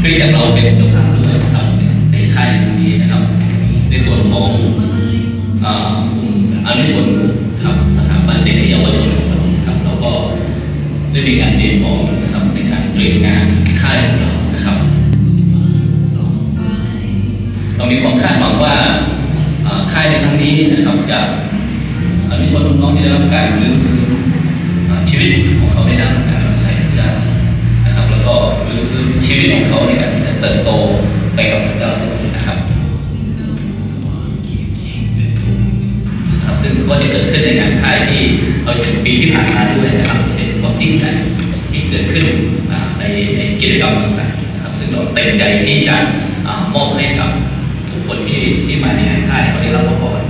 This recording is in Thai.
นื่องจากเราเป็นเจ้าภาพด้วยนะครับในค่ายนี้นะครับในส่วนของอนุชนครับสถาบันเด็กและเยาวชนครับเราก็ได้มีการเรียนบอกนะครับในการเตรียมงานค่ายของเรานะครับเรามีความคาดหวังว่าค่ายในครั้งนี้นะครับจะอนุชนน้องที่ได้รับการรื้อฟื้นชีวิตของเขาในด้านการรับใช้พระเจ้านะครับแล้วก็รื้อฟื้นชีวิตของเขาในการที่จะเติบโตไปกับพระเจ้านะครับซึ่งก็จะเกิดขึ้นในงานค่ายที่เราอยู่ปีที่ผ่านมาด้วยนะครับเป็นความยิ่งใหญ่ที่เกิดขึ้นในกิจกรรมต่างๆนะครับซึ่งเราเต็มใจที่จะมอบให้กับทุกคนที่มาในงานค่ายเขาได้รับพระพร